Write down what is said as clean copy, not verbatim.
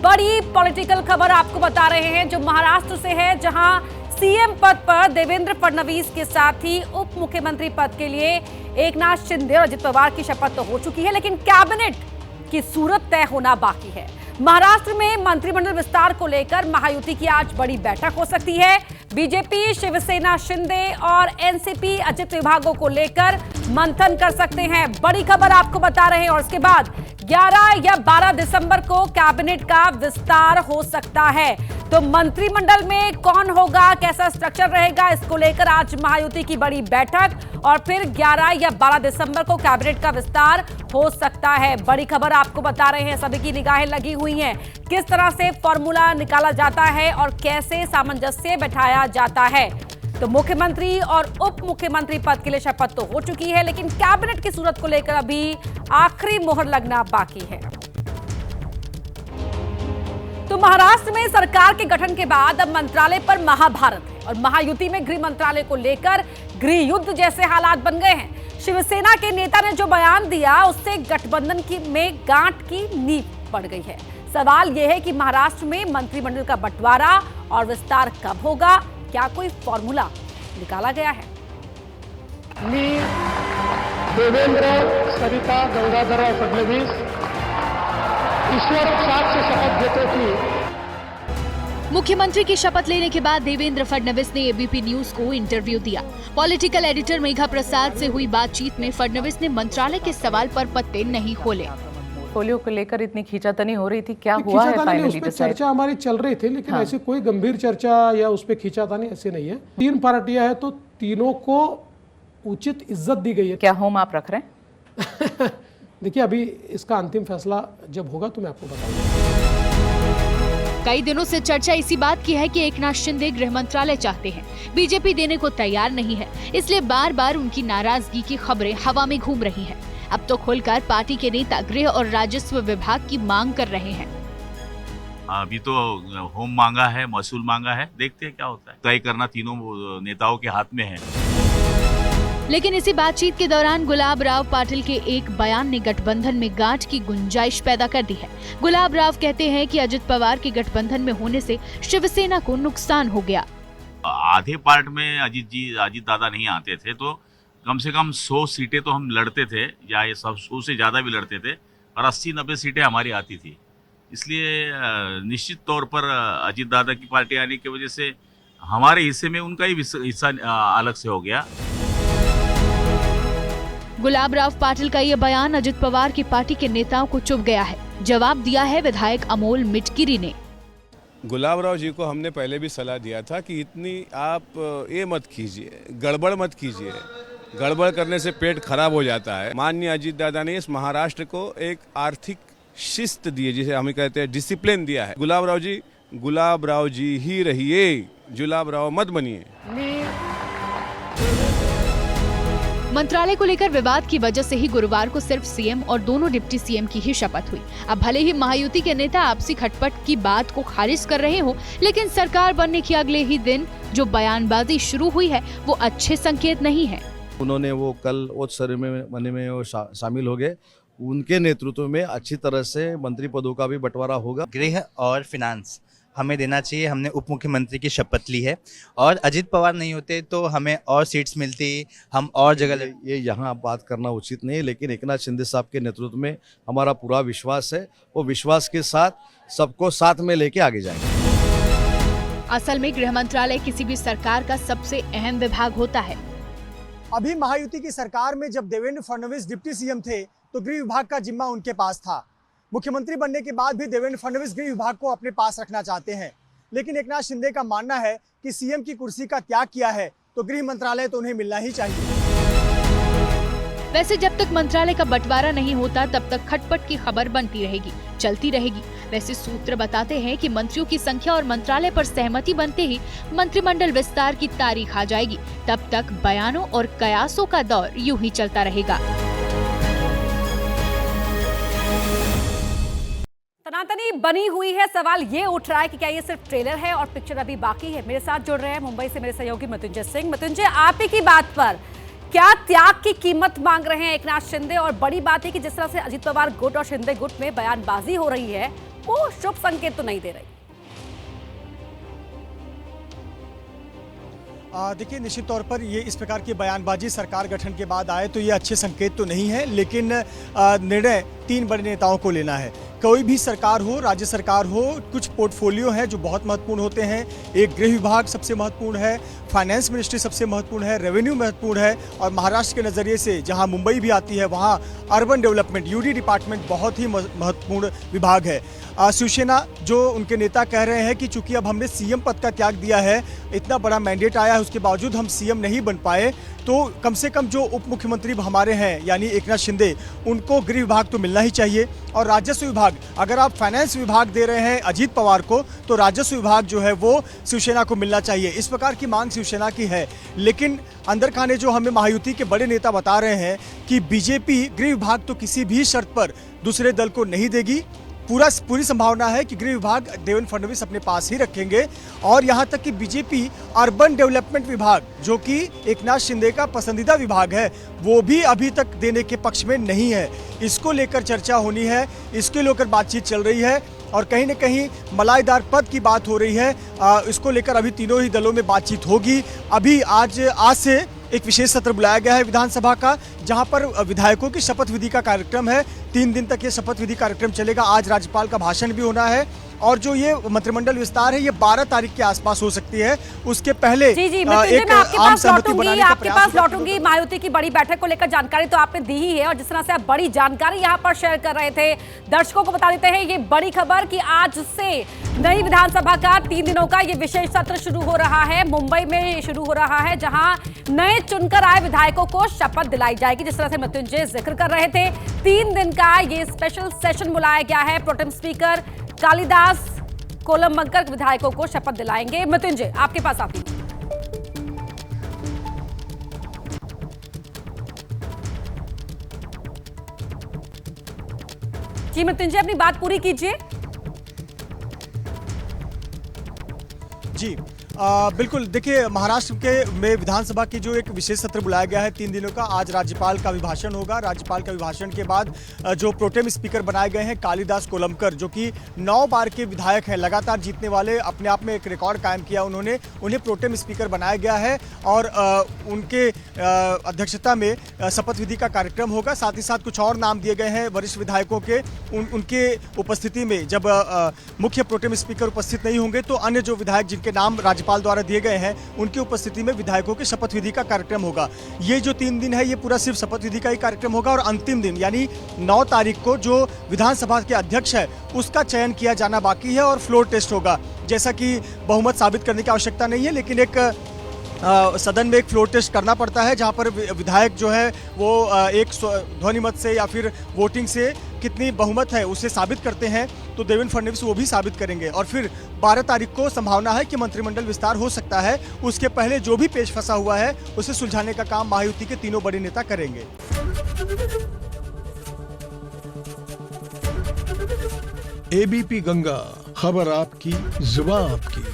बड़ी पॉलिटिकल खबर आपको बता रहे हैं जो महाराष्ट्र से है, जहां सीएम पद पर देवेंद्र फडणवीस के साथ ही उप मुख्यमंत्री पद के लिए एकनाथ शिंदे और अजित पवार की शपथ तो हो चुकी है, लेकिन कैबिनेट की सूरत तय होना बाकी है। महाराष्ट्र में मंत्रिमंडल विस्तार को लेकर महायुति की आज बड़ी बैठक हो सकती है। बीजेपी, शिवसेना शिंदे और एनसीपी अजित विभागों को लेकर मंथन कर सकते हैं। बड़ी खबर आपको बता रहे हैं। और इसके बाद 11 या 12 दिसंबर को कैबिनेट का विस्तार हो सकता है। तो मंत्रिमंडल में कौन होगा, कैसा स्ट्रक्चर रहेगा, इसको लेकर आज महायुति की बड़ी बैठक और फिर 11 या 12 दिसंबर को कैबिनेट का विस्तार हो सकता है। बड़ी खबर आपको बता रहे हैं, सभी की निगाहें लगी हुई हैं। किस तरह से फॉर्मूला निकाला जाता है और कैसे सामंजस्य बैठाया जाता है। तो मुख्यमंत्री और उप मुख्यमंत्री पद के लिए शपथ तो हो चुकी है, लेकिन कैबिनेट की सूरत को लेकर अभी आखिरी मोहर लगना बाकी है। तो महाराष्ट्र में सरकार के गठन के बाद अब मंत्रालय पर महाभारत है और महायुति में गृह मंत्रालय को लेकर गृह युद्ध जैसे हालात बन गए हैं। शिवसेना के नेता ने जो बयान दिया उससे गठबंधन में गांठ की नींव पड़ गई है। सवाल यह है कि महाराष्ट्र में मंत्रिमंडल का बंटवारा और विस्तार कब होगा, क्या कोई फॉर्मूला निकाला गया है? मी देवेंद्र सरिता गंगाधरराव फडणवीस ईश्वर साक्ष शपथ घेतो की मुख्यमंत्री की शपथ लेने के बाद देवेंद्र फडणवीस ने एबीपी न्यूज को इंटरव्यू दिया। पॉलिटिकल एडिटर मेघा प्रसाद से हुई बातचीत में फडणवीस ने मंत्रालय के सवाल पर पत्ते नहीं खोले। पोलियो को लेकर इतनी खींचातानी हो रही थी, क्या हुआ है फाइनली? चर्चा हमारी चल रही थी, लेकिन ऐसी कोई गंभीर चर्चा या उस पर खींचातानी ऐसी नहीं है। 3 पार्टियां हैं तो तीनों को उचित इज्जत दी गई है। क्या होम आप रख रहे हैं? देखिए, अभी इसका अंतिम फैसला जब होगा तो मैं आपको बताऊंगा। कई दिनों से चर्चा इसी बात की है कि एकनाथ शिंदे गृह मंत्रालय चाहते हैं, बीजेपी देने को तैयार नहीं है, इसलिए बार बार उनकी नाराजगी की खबरें हवा में घूम रही हैं। अब तो खुलकर पार्टी के नेता गृह और राजस्व विभाग की मांग कर रहे हैं। अभी तो होम मांगा है, महसूल मांगा है, देखते हैं क्या होता है। तय करना तीनों नेताओं के हाथ में है। लेकिन इसी बातचीत के दौरान गुलाब राव पाटिल के एक बयान ने गठबंधन में गांठ की गुंजाइश पैदा कर दी है। गुलाब राव कहते हैं कि अजित पवार के गठबंधन में होने से शिवसेना को नुकसान हो गया। आधे पार्ट में अजित दादा नहीं आते थे तो कम से कम 100 सीटें तो हम लड़ते थे, या ये सब 100 से ज्यादा भी लड़ते थे, और 80-90 सीटें हमारी आती थी। इसलिए निश्चित तौर पर अजित दादा की पार्टी आने की वजह से हमारे हिस्से में उनका ही हिस्सा अलग से हो गया। गुलाब राव पाटिल का ये बयान अजित पवार की पार्टी के नेताओं को चुभ गया है। जवाब दिया है विधायक अमोल मिटकिरी ने। गुलाब राव जी को हमने पहले भी सलाह दिया था कि इतनी आप ये मत कीजिए, गड़बड़ मत कीजिए, गड़बड़ करने से पेट खराब हो जाता है। माननीय अजित दादा ने इस महाराष्ट्र को एक आर्थिक शिस्त दी है, जिसे हम कहते हैं डिसिप्लिन दिया है। गुलाब राव जी ही रहिए, जुलाब राव मत बनिए। मंत्रालय को लेकर विवाद की वजह से ही गुरुवार को सिर्फ सीएम और दोनों डिप्टी सीएम की ही शपथ हुई। अब भले ही महायुति के नेता आपसी खटपट की बात को खारिज कर रहे हो, लेकिन सरकार बनने के अगले ही दिन जो बयानबाजी शुरू हुई है वो अच्छे संकेत नहीं है। उन्होंने वो कल उस सेरेमनी में वो शामिल हो गए। उनके नेतृत्व में अच्छी तरह से मंत्री पदों का भी बंटवारा होगा। गृह और फिनांस हमें देना चाहिए। हमने उप मुख्यमंत्री की शपथ ली है और अजित पवार नहीं होते तो हमें और सीट्स मिलती, हम और जगह ये यहाँ बात करना उचित नहीं है, लेकिन एकनाथ शिंदे साहब के नेतृत्व में हमारा पूरा विश्वास है। वो विश्वास के साथ सबको साथ में लेके आगे जाएंगे। असल में गृह मंत्रालय किसी भी सरकार का सबसे अहम विभाग होता है। अभी महायुति की सरकार में जब देवेंद्र फडणवीस डिप्टी सीएम थे तो गृह विभाग का जिम्मा उनके पास था। मुख्यमंत्री बनने के बाद भी देवेंद्र फडणवीस गृह विभाग को अपने पास रखना चाहते हैं, लेकिन एकनाथ शिंदे का मानना है कि सीएम की कुर्सी का त्याग किया है तो गृह मंत्रालय तो उन्हें मिलना ही चाहिए। वैसे जब तक मंत्रालय का बंटवारा नहीं होता तब तक खटपट की खबर बनती रहेगी, चलती रहेगी। वैसे सूत्र बताते हैं कि मंत्रियों की संख्या और मंत्रालय पर सहमति बनते ही मंत्रिमंडल विस्तार की तारीख आ जाएगी। तब तक बयानों और कयासों का दौर यूं ही चलता रहेगा। तनातनी बनी हुई है। सवाल ये उठ रहा है कि क्या ये सिर्फ ट्रेलर है और पिक्चर अभी बाकी है। मेरे साथ जुड़ रहे हैं मुंबई से मेरे सहयोगी मृत्युंजय सिंह। मृत्युंजय, आप ही की बात पर क्या त्याग की कीमत मांग रहे हैं एकनाथ शिंदे? और बड़ी बात है कि जिस तरह से अजित पवार गुट और शिंदे गुट में बयानबाजी हो रही है वो शुभ संकेत तो नहीं दे रही। देखिए, निश्चित तौर पर ये इस प्रकार की बयानबाजी सरकार गठन के बाद आए तो ये अच्छे संकेत तो नहीं है, लेकिन निर्णय 3 बड़े नेताओं को लेना है। कोई भी सरकार हो, राज्य सरकार हो, कुछ पोर्टफोलियो हैं जो बहुत महत्वपूर्ण होते हैं। एक गृह विभाग सबसे महत्वपूर्ण है, फाइनेंस मिनिस्ट्री सबसे महत्वपूर्ण है, रेवेन्यू महत्वपूर्ण है, और महाराष्ट्र के नज़रिए से जहां मुंबई भी आती है वहां अर्बन डेवलपमेंट यूडी डिपार्टमेंट बहुत ही महत्वपूर्ण विभाग है। शिवसेना जो उनके नेता कह रहे हैं कि चूंकि अब हमने सीएम पद का त्याग दिया है, इतना बड़ा मैंडेट आया है, उसके बावजूद हम सीएम नहीं बन पाए, तो कम से कम जो उप मुख्यमंत्री हमारे हैं यानी एकनाथ शिंदे, उनको गृह विभाग तो मिलना ही चाहिए। और राजस्व विभाग, अगर आप फाइनेंस विभाग दे रहे हैं अजीत पवार को, तो राजस्व विभाग जो है वो शिवसेना को मिलना चाहिए। इस प्रकार की मांग शिवसेना की है। लेकिन अंदर खाने जो हमें महायुति के बड़े नेता बता रहे हैं कि बीजेपी गृह विभाग तो किसी भी शर्त पर दूसरे दल को नहीं देगी। पूरी संभावना है कि गृह विभाग देवेंद्र फडणवीस अपने पास ही रखेंगे। और यहाँ तक कि बीजेपी अर्बन डेवलपमेंट विभाग, जो कि एकनाथ शिंदे का पसंदीदा विभाग है, वो भी अभी तक देने के पक्ष में नहीं है। इसको लेकर चर्चा होनी है, इसके लेकर बातचीत चल रही है, और कहीं न कहीं मलाईदार पद की बात हो रही है। इसको लेकर अभी तीनों ही दलों में बातचीत होगी। अभी आज से एक विशेष सत्र बुलाया गया है विधानसभा का, जहां पर विधायकों की शपथ विधि का कार्यक्रम है। 3 दिन तक ये शपथ विधि कार्यक्रम चलेगा। आज राज्यपाल का भाषण भी होना है, और जो ये मंत्रिमंडल विस्तार है ये 12 तारीख के आसपास हो सकती है। उसके पहले जी एक मैं आपके आम पास सहमति बनाने का आपके पास प्रयास लौटूंगी। महायुति की बड़ी बैठक को लेकर जानकारी तो आपने दी ही है, और जिस तरह से आप बड़ी जानकारी यहाँ पर शेयर कर रहे थे, दर्शकों को बता देते हैं ये बड़ी खबर कि आज से नई विधानसभा का 3 दिनों का ये विशेष सत्र शुरू हो रहा है। मुंबई में शुरू हो रहा है, जहां नए चुनकर आए विधायकों को शपथ दिलाई जाएगी। जिस तरह से मृत्युंजय जिक्र कर रहे थे, 3 दिन का ये स्पेशल सेशन बुलाया गया है। प्रोटेम स्पीकर कालिदास कोलंबकर विधायकों को शपथ दिलाएंगे। मृत्युंजय, आपके पास आती हूं। जी मृत्युंजय, अपनी बात पूरी कीजिए। जी बिल्कुल, देखिए, महाराष्ट्र के में विधानसभा की जो एक विशेष सत्र बुलाया गया है 3 दिनों का, आज राज्यपाल का अभिभाषण होगा। राज्यपाल के अभिभाषण के बाद जो प्रोटेम स्पीकर बनाए गए हैं कालिदास कोलंबकर, जो कि 9 बार के विधायक हैं, लगातार जीतने वाले, अपने आप में एक रिकॉर्ड कायम किया उन्होंने, उन्हें प्रोटेम स्पीकर बनाया गया है। और उनके अध्यक्षता में शपथ विधि का कार्यक्रम होगा। साथ ही साथ कुछ और नाम दिए गए हैं वरिष्ठ विधायकों के, उनके उपस्थिति में जब मुख्य प्रोटेम स्पीकर उपस्थित नहीं होंगे तो अन्य जो विधायक जिनके नाम राज्यपाल द्वारा दिए गए हैं उनकी उपस्थिति में विधायकों के शपथ विधि का कार्यक्रम होगा। ये जो 3 दिन है ये पूरा सिर्फ शपथ विधि का ही कार्यक्रम होगा, और अंतिम दिन यानी 9 तारीख को जो विधानसभा के अध्यक्ष है उसका चयन किया जाना बाकी है, और फ्लोर टेस्ट होगा। जैसा कि बहुमत साबित करने की आवश्यकता नहीं है, लेकिन एक सदन में एक फ्लोर टेस्ट करना पड़ता है, जहां पर विधायक जो है वो एक ध्वनि मत से या फिर वोटिंग से कितनी बहुमत है उसे साबित करते हैं। तो देवेंद्र फडणवीस वो भी साबित करेंगे, और फिर 12 तारीख को संभावना है कि मंत्रिमंडल विस्तार हो सकता है। उसके पहले जो भी पेच फंसा हुआ है उसे सुलझाने का काम महायुति के तीनों बड़े नेता करेंगे। एबीपी गंगा, खबर आपकी, जुबान आपकी।